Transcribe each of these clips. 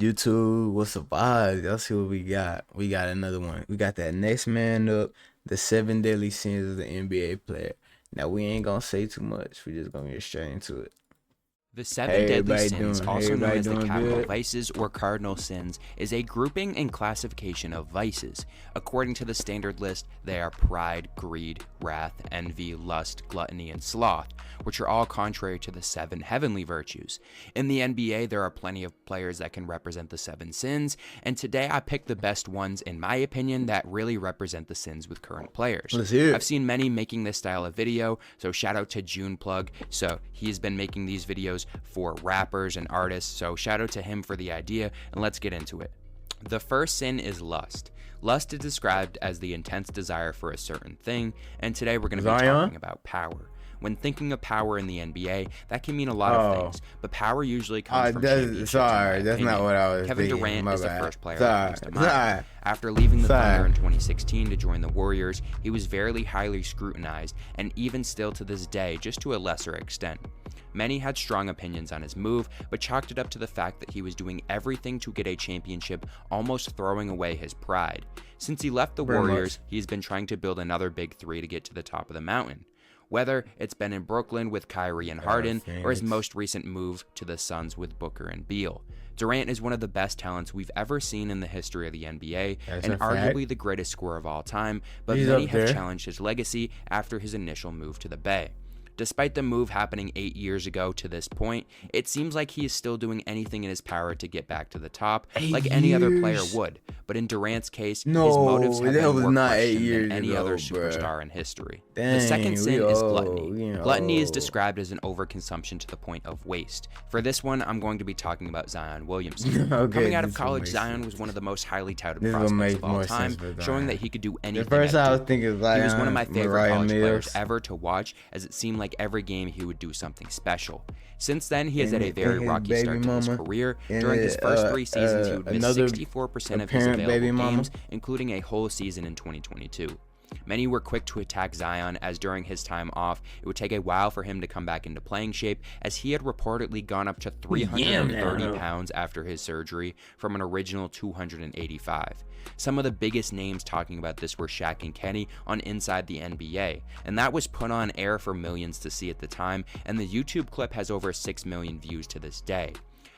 YouTube, what's the vibe? Let's see what we got. We got another one. We got that next man up, the seven deadly sins of the NBA player. Now we ain't gonna say too much. We just gonna get straight into it. The seven Hey, deadly everybody sins, doing? also known as the capital Good? vices or cardinal sins, is a grouping and classification of vices. According to the standard list, they are pride, greed, wrath, envy, lust, gluttony, and sloth, which are all contrary to the seven heavenly virtues. In the NBA, there are plenty of players that can represent the seven sins, and today I picked the best ones, in my opinion, that really represent the sins with current players. Let's hear it. I've seen many making this style of video, so shout out to June Plug. So he's been making these videos for rappers and artists, so shout out to him for the idea, and let's get into it. The first sin is lust. Lust is described as the intense desire for a certain thing, and today we're going to be talking about power. When thinking of power in the NBA, that can mean a lot of things, but power usually comes from championships. Sorry, that's opinion. not what I was Kevin thinking. Durant My is the bad. first player Sorry. that comes to mind. Sorry. After leaving the Thunder in 2016 to join the Warriors, he was very highly scrutinized, and even still to this day, just to a lesser extent. Many had strong opinions on his move, but chalked it up to the fact that he was doing everything to get a championship, almost throwing away his pride. Since he left the Warriors, he's been trying to build another big three to get to the top of the mountain. Whether it's been in Brooklyn with Kyrie and Harden, or his most recent move to the Suns with Booker and Beal. Durant is one of the best talents we've ever seen in the history of the NBA, and arguably the greatest scorer of all time, but many have challenged his legacy after his initial move to the Bay. Despite the move happening 8 years ago to this point, it seems like he is still doing anything in his power to get back to the top, like any other player would. But in Durant's case, his motives have been more questioned than any other superstar in history. The second sin is gluttony. Gluttony is described as an overconsumption to the point of waste. For this one, I'm going to be talking about Zion Williamson. Coming out of college, Zion was one of the most highly touted prospects of all time, showing that he could do anything. First, I was thinking Zion. He was one of my favorite college players ever to watch, as it seemed like every game he would do something special. Since then, he has had a very rocky start to his career. During his first 3 seasons, he would miss 64% of his available games, including a whole season in 2022. Many were quick to attack Zion, as during his time off, it would take a while for him to come back into playing shape, as he had reportedly gone up to 330 pounds after his surgery from an original 285. Some of the biggest names talking about this were Shaq and Kenny on Inside the NBA, and that was put on air for millions to see at the time, and the YouTube clip has over 6 million views to this day.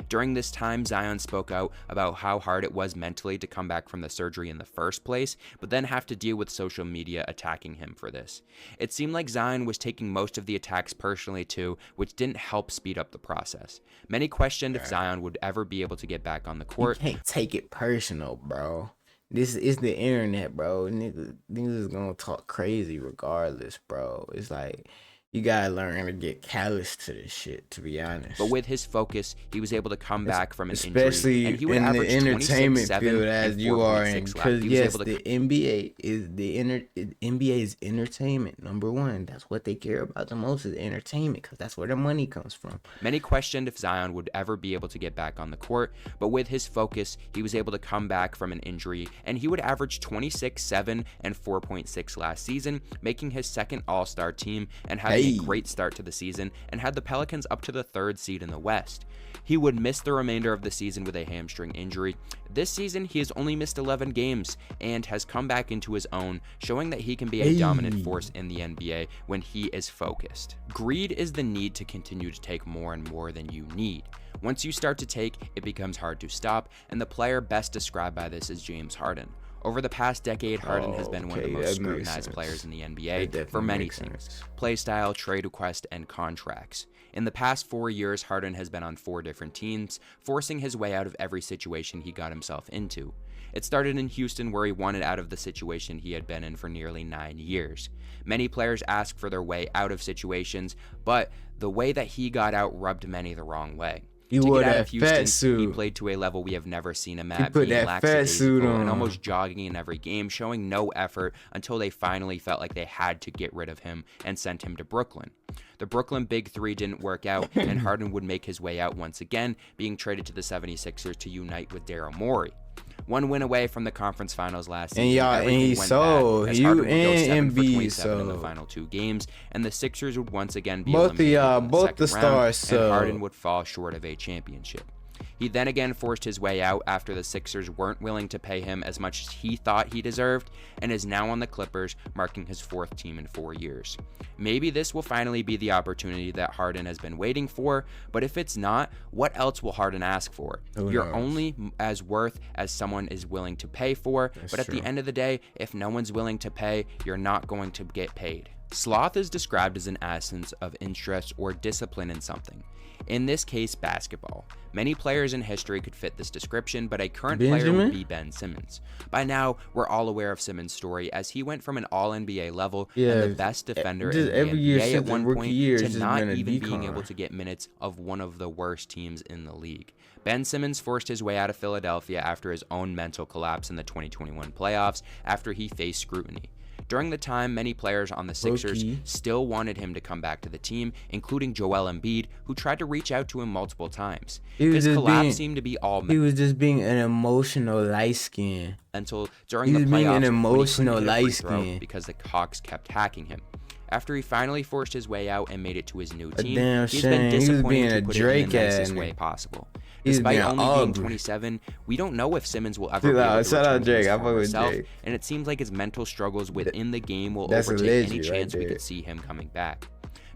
During this time, Zion spoke out about how hard it was mentally to come back from the surgery in the first place, but then have to deal with social media attacking him for this. It seemed like Zion was taking most of the attacks personally too, which didn't help speed up the process. Many questioned if Zion would ever be able to get back on the court. You can't take it personal, bro. This is the internet, bro. Niggas is gonna talk crazy regardless, bro. It's like, you gotta learn to get callous to this shit, to be honest. But with his focus, he was able to come back from an especially injury, and he would in average the entertainment 26, field as you are in. Because yes, the NBA is NBA is entertainment number one. That's what they care about the most, is entertainment, because that's where the money comes from. Many questioned if Zion would ever be able to get back on the court, but with his focus, he was able to come back from an injury, and he would average 26, 7, and 4.6 last season, making his second All-Star team, and having a great start to the season, and had the Pelicans up to the 3rd seed in the West. He would miss the remainder of the season with a hamstring injury. This season, he has only missed 11 games and has come back into his own, showing that he can be a dominant force in the NBA when he is focused. Greed is the need to continue to take more and more than you need. Once you start to take, it becomes hard to stop, and the player best described by this is James Harden. Over the past decade, Harden has been one of the most scrutinized players in the NBA for many things: play style, trade request, and contracts. In the past 4 years, Harden has been on 4 different teams, forcing his way out of every situation he got himself into. It started in Houston, where he wanted out of the situation he had been in for nearly 9 years. Many players ask for their way out of situations, but the way that he got out rubbed many the wrong way. He to wore get out that of Houston, fat suit. he played to a level we have never seen him at, He put being that fat suit lackadaisical on and almost jogging in every game, showing no effort until they finally felt like they had to get rid of him and sent him to Brooklyn. The Brooklyn Big Three didn't work out, and Harden would make his way out once again, being traded to the 76ers to unite with Daryl Morey. One win away from the conference finals last season. And he sold. As You Harden would go 7 and for Embiid 27 in the sold. final 2 games, and the Sixers would once again be Both eliminated in the second stars round, and sold. Harden would fall short of a championship. He then again forced his way out after the Sixers weren't willing to pay him as much as he thought he deserved, and is now on the Clippers, marking his 4th team in 4 years. Maybe this will finally be the opportunity that Harden has been waiting for, but if it's not, what else will Harden ask for? You're only as worth as someone is willing to pay for, but at the end of the day, if no one's willing to pay, you're not going to get paid. Sloth is described as an absence of interest or discipline in something. In this case, basketball. Many players in history could fit this description, but a current player would be Ben Simmons. By now, we're all aware of Simmons' story, as he went from an all-NBA level and the best defender in the NBA at one point to not even being able to get minutes of one of the worst teams in the league. Ben Simmons forced his way out of Philadelphia after his own mental collapse in the 2021 playoffs after he faced scrutiny. During the time, many players on the Sixers still wanted him to come back to the team, including Joel Embiid, who tried to reach out to him multiple times. His collapse seemed to be all he was just being an emotional light skin. Until during the playoffs, being an emotional light skin because the Hawks kept hacking him. After he finally forced his way out and made it to his new team, he's been disappointed to put it in the nicest way possible. Despite only being 27, we don't know if Simmons will ever be able to shout out Drake. I fuck with Drake. And it seems like his mental struggles within the game will overtake any chance we could see him coming back.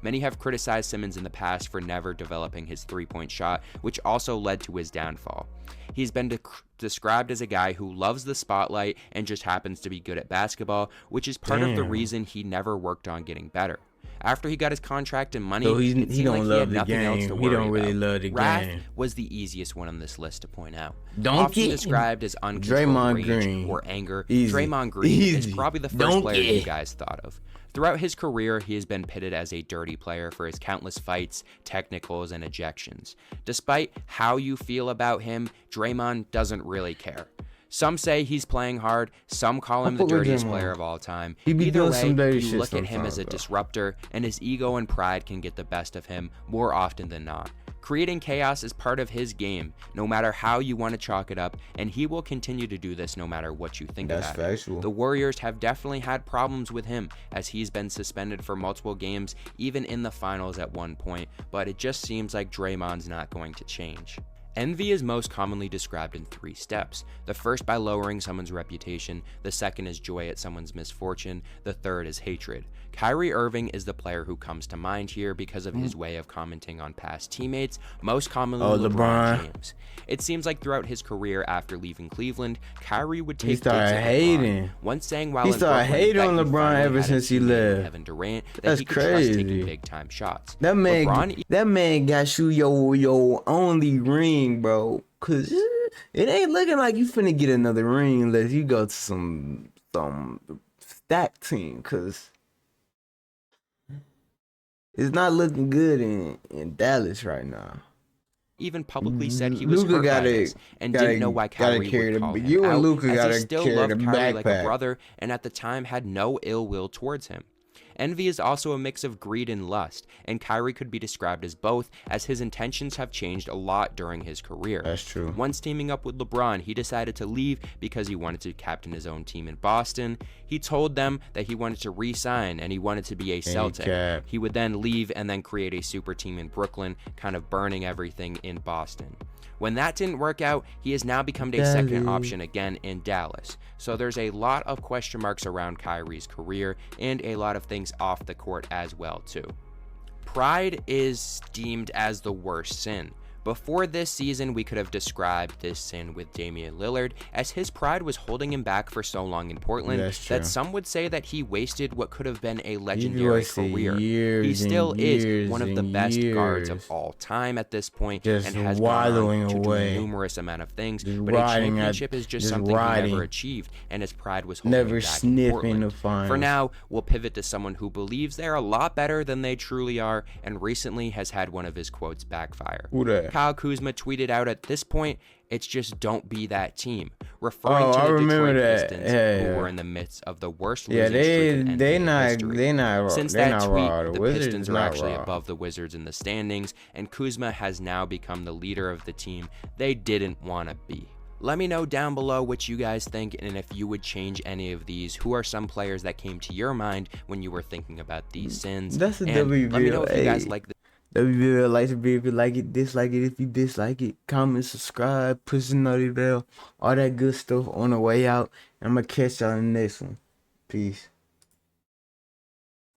Many have criticized Simmons in the past for never developing his three-point shot, which also led to his downfall. He's been described as a guy who loves the spotlight and just happens to be good at basketball, which is part of the reason he never worked on getting better. After he got his contract and money, it seemed like he had nothing else to worry about. Love the Wrath game. was the easiest one on this list to point out. Don't Often get described as uncontrolled rage or anger, Draymond Green is probably the first player you guys thought of. Throughout his career, he has been pitted as a dirty player for his countless fights, technicals, and ejections. Despite how you feel about him, Draymond doesn't really care. Some say he's playing hard, some call him the dirtiest player of all time. Either way, you look at him as a disruptor, and his ego and pride can get the best of him more often than not. Creating chaos is part of his game, no matter how you want to chalk it up, and he will continue to do this no matter what you think about it. The Warriors have definitely had problems with him, as he's been suspended for multiple games, even in the finals at one point, but it just seems like Draymond's not going to change. Envy is most commonly described in 3 steps. The first by lowering someone's reputation, the second is joy at someone's misfortune, the third is hatred. Kyrie Irving is the player who comes to mind here because of his way of commenting on past teammates, most commonly LeBron James. It seems like throughout his career after leaving Cleveland, Kyrie would take digs at LeBron, once saying while in Brooklyn hating on LeBron ever since he left. Kevin Durant that he could trust taking big time shots. That man got you your only ring, bro. Cause it ain't looking like you finna get another ring unless you go to some stack team. Cause it's not looking good in Dallas right now. Even publicly said he was hurt by this and didn't know why Kyrie would call him out, as he still loved Kyrie like a brother and at the time had no ill will towards him. Envy is also a mix of greed and lust, and Kyrie could be described as both, as his intentions have changed a lot during his career. That's true. Once teaming up with LeBron, he decided to leave because he wanted to captain his own team in Boston. He told them that he wanted to re-sign and he wanted to be a Celtic. He would then leave and then create a super team in Brooklyn, kind of burning everything in Boston. When that didn't work out, he has now become a second option again in Dallas. So there's a lot of question marks around Kyrie's career and a lot of things off the court as well too. Pride is deemed as the worst sin. Before this season, we could have described this sin with Damian Lillard, as his pride was holding him back for so long in Portland that some would say that he wasted what could have been a legendary career. He still is one of the best guards of all time at this point and has gone on to do numerous amount of things, but a championship is just something he never achieved, and his pride was holding him back in Portland. For now, we'll pivot to someone who believes they're a lot better than they truly are, and recently has had one of his quotes backfire. Who that? Kyle Kuzma tweeted out, "At this point, it's just don't be that team," referring to the Detroit Pistons, who were in the midst of the worst losing streak in NBA history. Since that tweet, the Pistons are actually above the Wizards in the standings, and Kuzma has now become the leader of the team they didn't want to be. Let me know down below what you guys think, and if you would change any of these. Who are some players that came to your mind when you were thinking about these sins? That's a and let me know if you guys like this. WBL like the video if you like it, dislike it if you dislike it, comment, subscribe, push the nutty bell, all that good stuff on the way out. I'm gonna catch y'all in the next one. Peace.